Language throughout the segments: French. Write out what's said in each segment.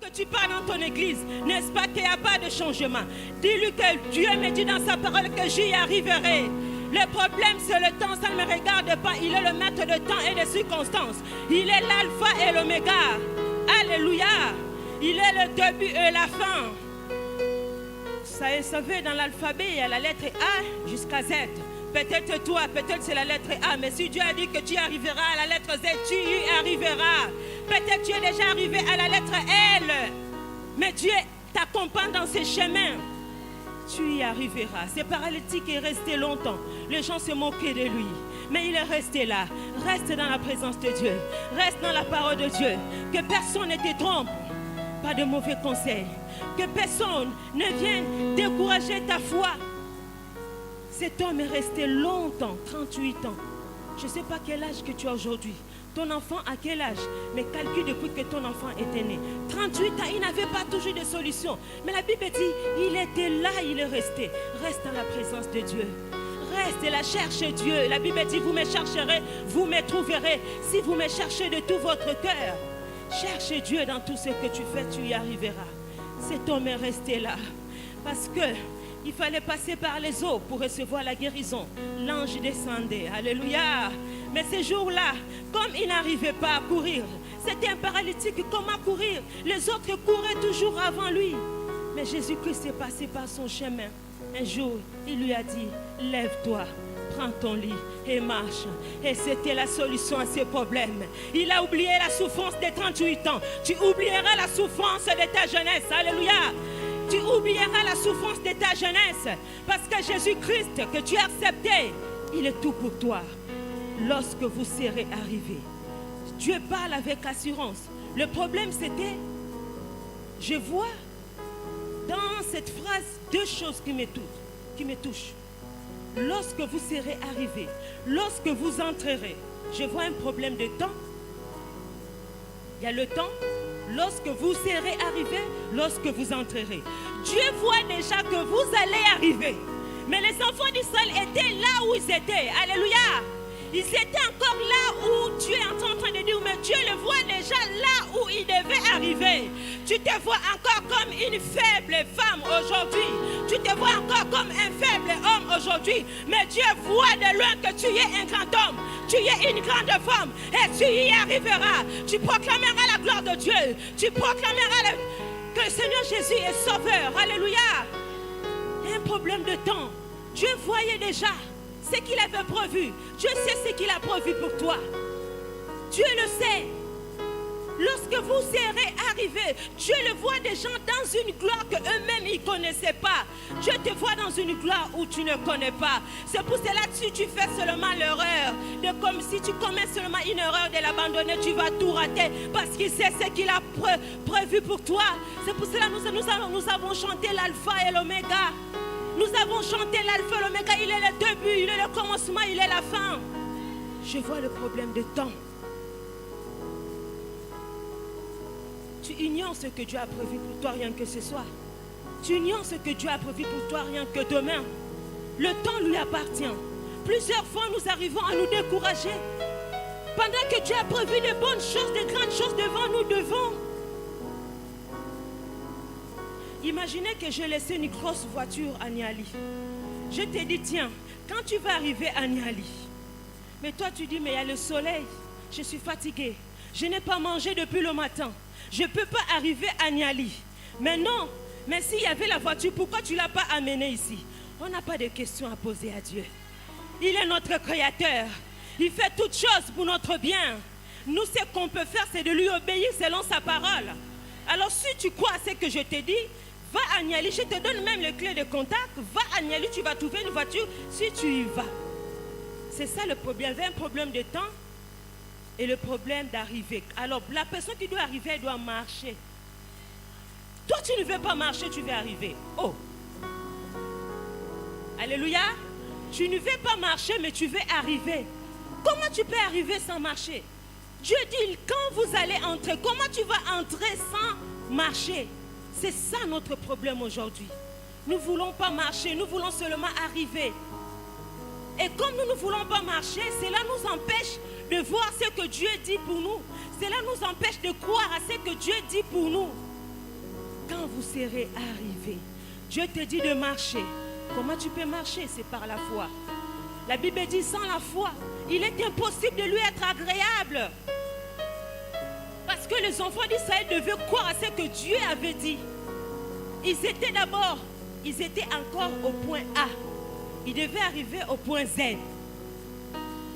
que tu parles dans ton église, n'est-ce pas qu'il n'y a pas de changement? Dis-lui que Dieu me dit dans sa parole que j'y arriverai. Le problème c'est le temps, ça ne me regarde pas. Il est le maître de temps et de circonstances. Il est l'alpha et l'oméga. Alléluia. Il est le début et la fin. Ça savez, dans l'alphabet, il y a la lettre A jusqu'à Z. Peut-être toi, peut-être c'est la lettre A, mais si Dieu a dit que tu arriveras à la lettre Z, tu y arriveras. Peut-être tu es déjà arrivé à la lettre L, mais Dieu t'accompagne dans ces chemins. Tu y arriveras. Ce paralytique est resté longtemps. Les gens se moquaient de lui, mais il est resté là. Reste dans la présence de Dieu. Reste dans la parole de Dieu. Que personne ne te trompe. Pas de mauvais conseils. Que personne ne vienne décourager ta foi. Cet homme est resté longtemps, 38 ans. Je ne sais pas quel âge que tu as aujourd'hui. Ton enfant à quel âge? Mais calcule depuis que ton enfant était né. 38 ans, il n'avait pas toujours de solution. Mais la Bible dit, il était là, il est resté. Reste dans la présence de Dieu. Reste là, cherche Dieu. La Bible dit, vous me chercherez, vous me trouverez. Si vous me cherchez de tout votre cœur, cherche Dieu dans tout ce que tu fais, tu y arriveras. Cet homme est resté là. Parce que il fallait passer par les eaux pour recevoir la guérison. L'ange descendait. Alléluia. Mais ce jour-là, comme il n'arrivait pas à courir, c'était un paralytique. Comment courir? Les autres couraient toujours avant lui. Mais Jésus-Christ est passé par son chemin. Un jour, il lui a dit, lève-toi, prends ton lit et marche. Et c'était la solution à ses problèmes. Il a oublié la souffrance des 38 ans. Tu oublieras la souffrance de ta jeunesse. Alléluia. Tu oublieras la souffrance de ta jeunesse. Parce que Jésus-Christ que tu as accepté, il est tout pour toi. Lorsque vous serez arrivés, Dieu parle avec assurance. Le problème c'était, je vois dans cette phrase deux choses qui me touchent. Lorsque vous serez arrivés, lorsque vous entrerez, je vois un problème de temps. Il y a le temps. Lorsque vous serez arrivés, lorsque vous entrerez. Dieu voit déjà que vous allez arriver. Mais les enfants d'Israël étaient là où ils étaient. Alléluia. Ils étaient encore là où Dieu est en train de dire, mais Dieu le voit déjà là où il devait arriver. Tu te vois encore comme une faible femme aujourd'hui. Tu te vois encore comme un faible homme aujourd'hui. Mais Dieu voit de loin que tu es un grand homme. Tu es une grande femme et tu y arriveras. Tu proclameras la gloire de Dieu. Tu proclameras que le Seigneur Jésus est sauveur. Alléluia. Il y a un problème de temps. Dieu voyait déjà ce qu'il avait prévu. Dieu sait ce qu'il a prévu pour toi. Dieu le sait. Lorsque vous serez arrivés, Dieu le voit des gens dans une gloire qu'eux-mêmes ils ne connaissaient pas. Dieu te voit dans une gloire où tu ne connais pas. C'est pour cela que si tu fais seulement l'erreur, comme si tu commets seulement une erreur de l'abandonner, tu vas tout rater parce qu'il sait ce qu'il a prévu pour toi. C'est pour cela que nous avons chanté l'alpha et l'oméga. Nous avons chanté l'alpha et l'oméga. Il est le début, il est le commencement, il est la fin. Je vois le problème de temps. Tu ignores ce que Dieu a prévu pour toi rien que ce soir. Tu ignores ce que Dieu a prévu pour toi rien que demain. Le temps lui appartient. Plusieurs fois nous arrivons à nous décourager. Pendant que Dieu a prévu de bonnes choses, de grandes choses devant nous devant. Imaginez que j'ai laissé une grosse voiture à Niali. Je te dis, tiens, quand tu vas arriver à Niali, mais toi tu dis, mais il y a le soleil, je suis fatiguée, je n'ai pas mangé depuis le matin, je ne peux pas arriver à Niali. Mais non, mais s'il y avait la voiture, pourquoi tu ne l'as pas amenée ici? On n'a pas de questions à poser à Dieu. Il est notre créateur, il fait toutes choses pour notre bien. Nous, ce qu'on peut faire, c'est de lui obéir selon sa parole. Alors si tu crois à ce que je te dis, va à Niali, je te donne même les clés de contact, va à Niali, tu vas trouver une voiture si tu y vas. C'est ça le problème. Il y avait un problème de temps et le problème d'arriver. Alors la personne qui doit arriver, elle doit marcher. Toi tu ne veux pas marcher, tu veux arriver. Oh! Alléluia! Tu ne veux pas marcher, mais tu veux arriver. Comment tu peux arriver sans marcher? Dieu dit, quand vous allez entrer, comment tu vas entrer sans marcher? C'est ça notre problème aujourd'hui. Nous ne voulons pas marcher, nous voulons seulement arriver. Et comme nous ne voulons pas marcher, cela nous empêche de voir ce que Dieu dit pour nous. Cela nous empêche de croire à ce que Dieu dit pour nous. vous serez arrivés. Dieu te dit de marcher. Comment tu peux marcher? C'est par la foi. La Bible dit, sans la foi, il est impossible de lui être agréable. Parce que les enfants d'Israël devaient croire à ce que Dieu avait dit. Ils étaient encore au point A. Ils devaient arriver au point Z.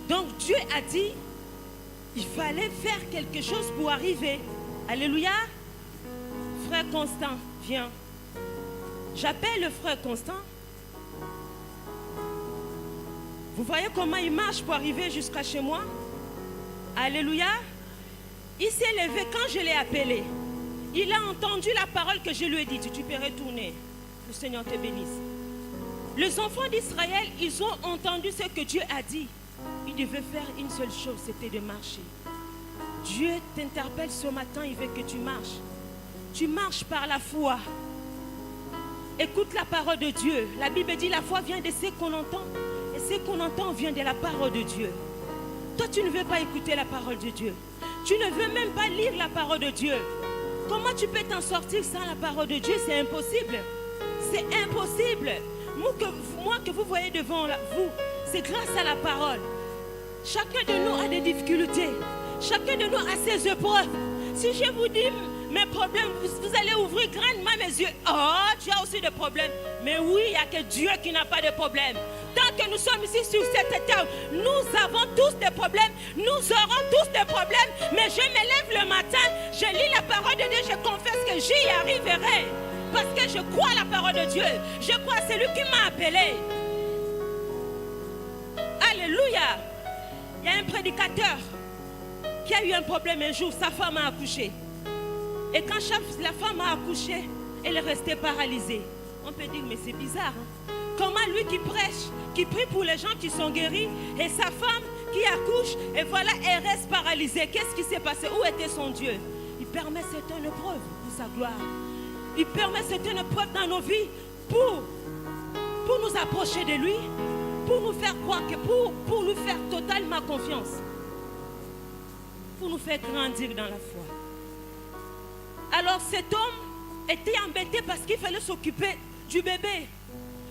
Donc Dieu a dit, il fallait faire quelque chose pour arriver. Alléluia. Frère Constant, viens. J'appelle le frère Constant. Vous voyez comment il marche pour arriver jusqu'à chez moi? Alléluia. Il s'est levé quand je l'ai appelé. Il a entendu la parole que je lui ai dite. Tu peux retourner. Le Seigneur te bénisse. Les enfants d'Israël, ils ont entendu ce que Dieu a dit. Ils devaient faire une seule chose, c'était de marcher. Dieu t'interpelle ce matin, il veut que tu marches. Tu marches par la foi. Écoute la parole de Dieu. La Bible dit la foi vient de ce qu'on entend. Et ce qu'on entend vient de la parole de Dieu. Toi, tu ne veux pas écouter la parole de Dieu. Tu ne veux même pas lire la parole de Dieu. Comment tu peux t'en sortir sans la parole de Dieu? C'est impossible. C'est impossible. Moi que vous voyez devant vous, c'est grâce à la parole. Chacun de nous a des difficultés. Chacun de nous a ses épreuves. Si je vous dis mes problèmes, vous allez ouvrir grandement mes yeux. Oh, tu as aussi des problèmes. Mais oui, il n'y a que Dieu qui n'a pas de problème. Tant que nous sommes ici sur cette terre, nous avons tous des problèmes. Nous aurons tous des problèmes. Mais je me lève le matin, je lis la parole de Dieu, je confesse que j'y arriverai. Parce que je crois à la parole de Dieu. Je crois à celui qui m'a appelé. Alléluia. Il y a un prédicateur qui a eu un problème un jour. Sa femme a accouché. Et quand la femme a accouché, elle est restée paralysée. On peut dire, mais c'est bizarre. Hein? Comment lui qui prêche, qui prie pour les gens qui sont guéris, et sa femme qui accouche, et voilà, elle reste paralysée. Qu'est-ce qui s'est passé? Où était son Dieu? Il permet certaines épreuves pour sa gloire. Il permet certaines épreuves dans nos vies pour nous approcher de lui, pour nous faire croire que pour nous faire totalement confiance, pour nous faire grandir dans la foi. Alors cet homme était embêté parce qu'il fallait s'occuper du bébé.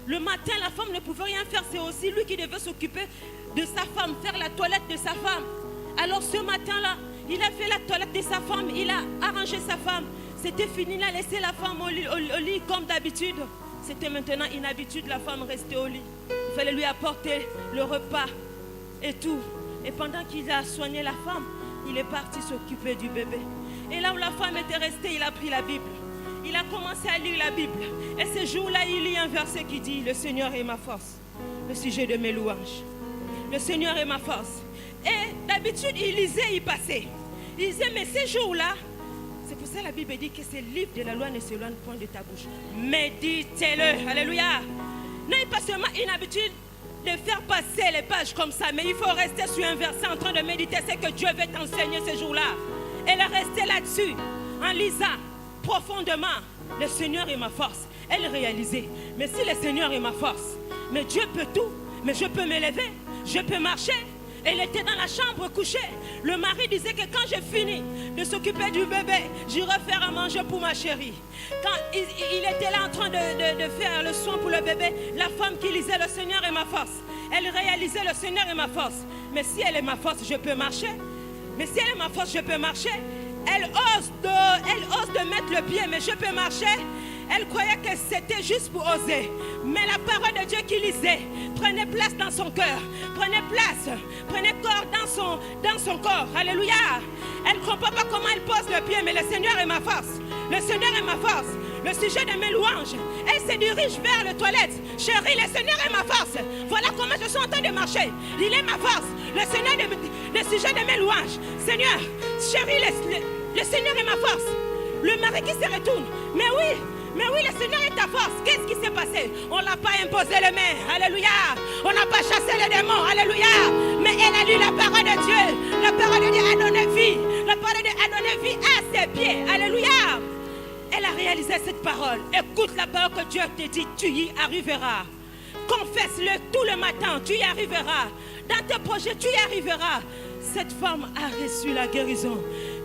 Le matin, la femme ne pouvait rien faire, c'est aussi lui qui devait s'occuper de sa femme, faire la toilette de sa femme. Alors ce matin-là, il a fait la toilette de sa femme, il a arrangé sa femme. C'était fini, il a laissé la femme au lit comme d'habitude. C'était maintenant une habitude, la femme restait au lit. Il fallait lui apporter le repas et tout. Et pendant qu'il a soigné la femme, il est parti s'occuper du bébé. Et là où la femme était restée, il a pris la Bible. Il a commencé à lire la Bible. Et ce jour-là, il lit un verset qui dit, le Seigneur est ma force. Le sujet de mes louanges. Le Seigneur est ma force. Et d'habitude, il lisait, il passait. Il disait, mais ces jours-là, c'est pour ça que la Bible dit que ce livre de la loi ne s'éloigne point de ta bouche. Méditez-le. Alléluia. N'est pas seulement une habitude de faire passer les pages comme ça, mais il faut rester sur un verset en train de méditer ce que Dieu veut t'enseigner ce jour-là. Elle est restée là-dessus, en lisant profondément. Le Seigneur est ma force. Elle réalisait, mais si le Seigneur est ma force, mais Dieu peut tout, mais je peux m'élever, je peux marcher. Elle était dans la chambre couchée. Le mari disait que quand j'ai fini de s'occuper du bébé, j'irai faire à manger pour ma chérie. Quand il était là en train de faire le soin pour le bébé, la femme qui lisait le Seigneur est ma force. Elle réalisait le Seigneur est ma force. Mais si elle est ma force, je peux marcher. Mais si elle est ma force, je peux marcher. Elle ose de mettre le pied, mais je peux marcher. Elle croyait que c'était juste pour oser. Mais la parole de Dieu qui lisait prenait place dans son cœur. Prenait corps dans son corps. Alléluia. Elle ne comprend pas comment elle pose le pied, mais le Seigneur est ma force. Le Seigneur est ma force. Le sujet de mes louanges. Elle se dirige vers les toilettes. Chérie, le Seigneur est ma force. Voilà comment je suis en train de marcher. Il est ma force. Le Seigneur le sujet de mes louanges. Seigneur, chérie, le Seigneur est ma force. Le mari qui se retourne. Mais oui, le Seigneur est ta force. Qu'est-ce qui s'est passé? On ne l'a pas imposé les mains. Alléluia. On n'a pas chassé les démons. Alléluia. Mais elle a lu la parole de Dieu. La parole de Dieu a donné vie. La parole de Dieu a donné vie à ses pieds. Alléluia. Elle a réalisé cette parole. Écoute la parole que Dieu te dit. Tu y arriveras. Confesse-le tout le matin. Tu y arriveras. Dans tes projets, tu y arriveras. Cette femme a reçu la guérison.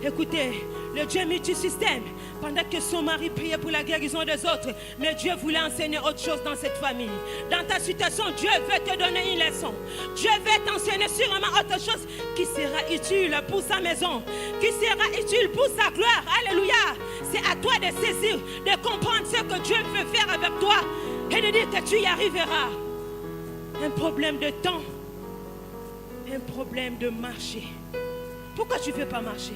Écoutez, Le Dieu multisystème, pendant que son mari priait pour la guérison des autres, mais Dieu voulait enseigner autre chose dans cette famille. Dans ta situation, Dieu veut te donner une leçon. Dieu veut t'enseigner sûrement autre chose qui sera utile pour sa maison, qui sera utile pour sa gloire. Alléluia. C'est à toi de saisir, de comprendre ce que Dieu veut faire avec toi et de dire que tu y arriveras. Un problème de temps, un problème de marcher. Pourquoi tu ne veux pas marcher?